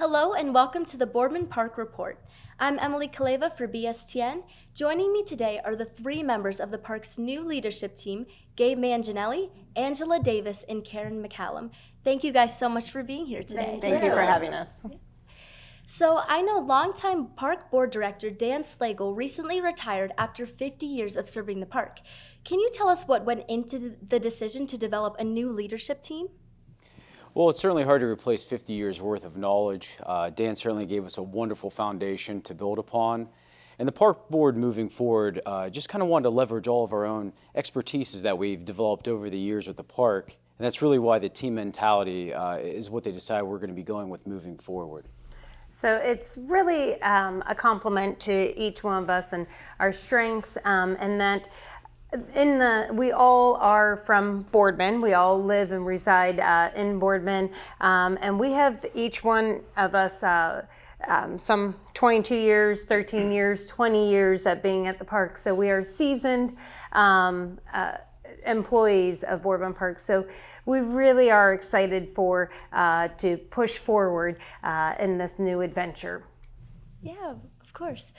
Hello and welcome to the Boardman Park Report. I'm Emily Choleva for BSTN. Joining me today are the three members of the park's new leadership team, Gabe Maginelli, Angela Davis, and Karen McCallum. Thank you guys so much for being here today. Thank you for having us. So I know longtime park board director Dan Slagle recently retired after 50 years of serving the park. Can you tell us what went into the decision to develop a new leadership team? Well, it's certainly hard to replace 50 years worth of knowledge. Dan certainly gave us a wonderful foundation to build upon. And the park board moving forward just kind of wanted to leverage all of our own expertises that we've developed over the years with the park. And that's really why the team mentality is what they decide we're going to be going with moving forward. So it's really a compliment to each one of us and our strengths, and that we all are from Boardman. We all live and reside in Boardman, and we have each one of us some 22 years, 13 years, 20 years at being at the park. So we are seasoned employees of Boardman Park. So we really are excited to push forward in this new adventure. Yeah, of course.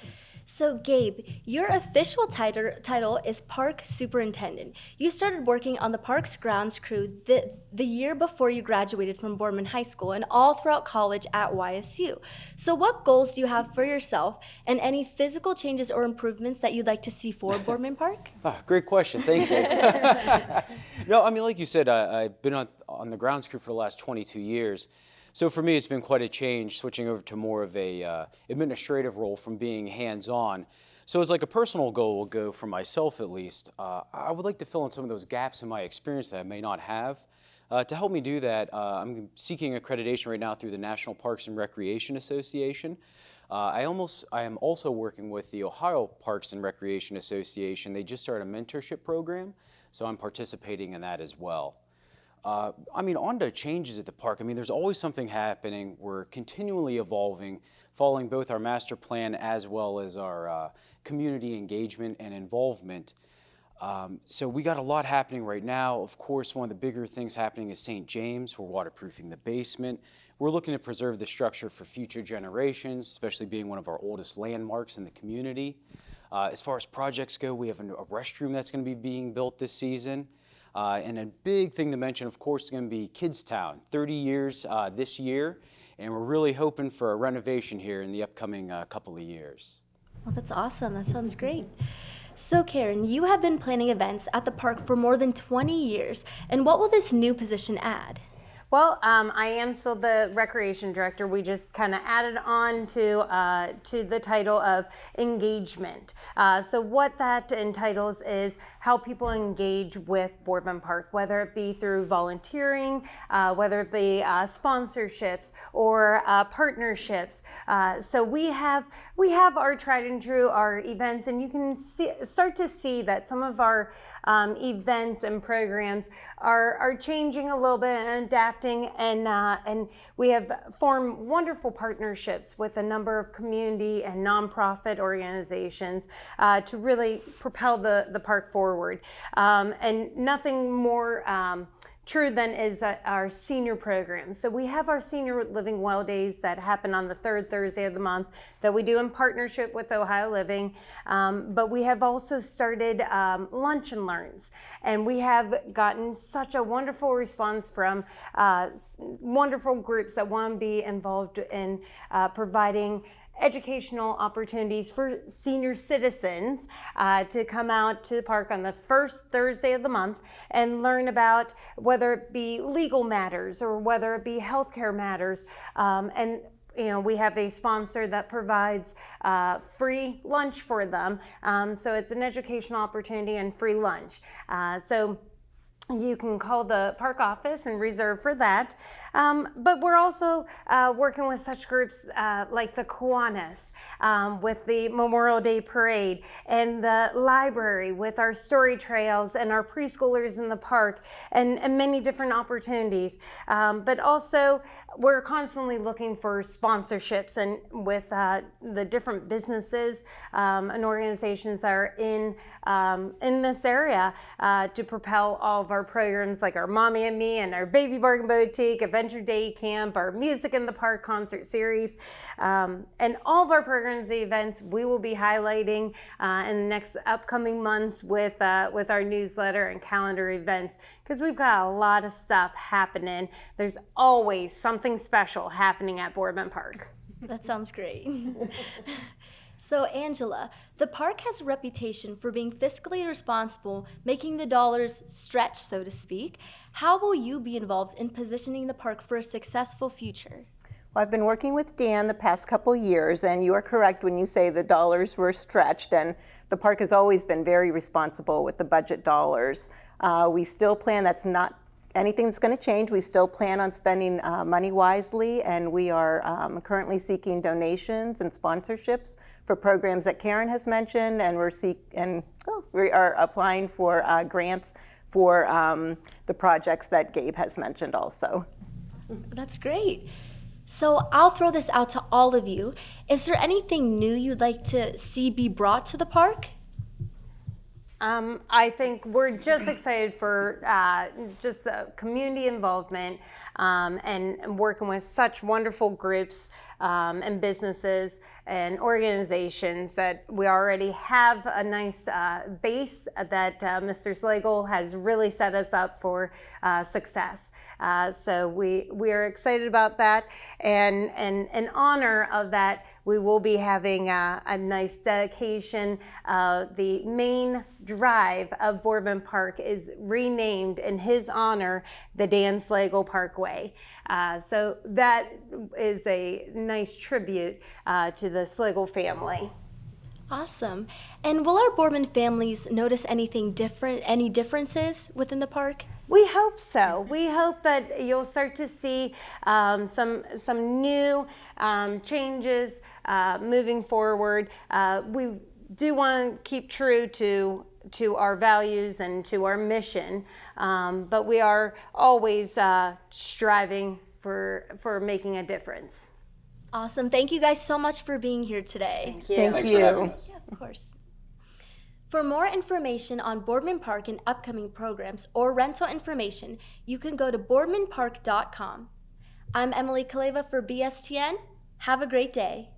So Gabe, your official title is Park Superintendent. You started working on the park's grounds crew the year before you graduated from Boardman High School and all throughout college at YSU. So what goals do you have for yourself and any physical changes or improvements that you'd like to see for Boardman Park? Great question, thank you. No, I mean, like you said, I've been on the grounds crew for the last 22 years. So for me, it's been quite a change, switching over to more of a administrative role from being hands-on. So as like a personal goal will go for myself at least, I would like to fill in some of those gaps in my experience that I may not have. To help me do that, I'm seeking accreditation right now through the National Parks and Recreation Association. I am also working with the Ohio Parks and Recreation Association. They just started a mentorship program, so I'm participating in that as well. On to changes at the park. There's always something happening. We're continually evolving, following both our master plan as well as our community engagement and involvement. So we got a lot happening right now. Of course, one of the bigger things happening is St. James. We're waterproofing the basement. We're looking to preserve the structure for future generations, especially being one of our oldest landmarks in the community. As far as projects go, we have a restroom that's going to be being built this season. And a big thing to mention, of course, is going to be Kids Town, 30 years this year, and we're really hoping for a renovation here in the upcoming couple of years. Well, that's awesome. That sounds great. So Karen, you have been planning events at the park for more than 20 years, and what will this new position add? Well, I am still the recreation director. We just kind of added on to the title of engagement. So what that entitles is how people engage with Boardman Park, whether it be through volunteering, whether it be sponsorships or partnerships. So we have our tried and true, our events, and you can start to see that some of our events and programs are changing a little bit and adapting, and we have formed wonderful partnerships with a number of community and nonprofit organizations to really propel the park forward. And nothing more true than is our senior program. So we have our Senior Living Well Days that happen on the third Thursday of the month that we do in partnership with Ohio Living. But we have also started Lunch and Learns, and we have gotten such a wonderful response from wonderful groups that want to be involved in providing educational opportunities for senior citizens to come out to the park on the first Thursday of the month and learn about whether it be legal matters or whether it be healthcare matters. And we have a sponsor that provides free lunch for them. So it's an educational opportunity and free lunch. So you can call the park office and reserve for that. But we're also working with such groups like the Kiwanis with the Memorial Day Parade, and the library with our story trails and our preschoolers in the park, and many different opportunities. But also we're constantly looking for sponsorships, and with the different businesses and organizations that are in this area to propel all of our programs like our Mommy and Me and our Baby Bargain Boutique, Adventure Day Camp, our Music in the Park concert series, and all of our programs and events we will be highlighting in the next upcoming months with our newsletter and calendar events, because we've got a lot of stuff happening. There's always something special happening at Boardman Park. That sounds great. So, Angela, the park has a reputation for being fiscally responsible, making the dollars stretch, so to speak. How will you be involved in positioning the park for a successful future? Well, I've been working with Dan the past couple years, and you are correct when you say the dollars were stretched, and the park has always been very responsible with the budget dollars. We still plan, that's not anything that's going to change. We still plan on spending money wisely, and we are currently seeking donations and sponsorships for programs that Karen has mentioned, and we are applying for grants for the projects that Gabe has mentioned also. That's great. So I'll throw this out to all of you. Is there anything new you'd like to see be brought to the park? I think we're just excited for just the community involvement and working with such wonderful groups and businesses and organizations that we already have a nice base that Mr. Slagle has really set us up for success. So we are excited about that, and in honor of that, we will be having a nice dedication. The main drive of Boardman Park is renamed in his honor, the Dan Slagle Parkway. So that is a nice tribute to the Slagle family. Awesome. And will our Boardman families notice anything different, any differences within the park? We hope so. We hope that you'll start to see some new changes moving forward. We do want to keep true to our values and to our mission, but we are always striving for making a difference. Awesome. Thank you guys so much for being here today. Thank you. Thank Thanks you. for having us. Yeah, of course. For more information on Boardman Park and upcoming programs or rental information, you can go to boardmanpark.com. I'm Emily Choleva for BSTN. Have a great day.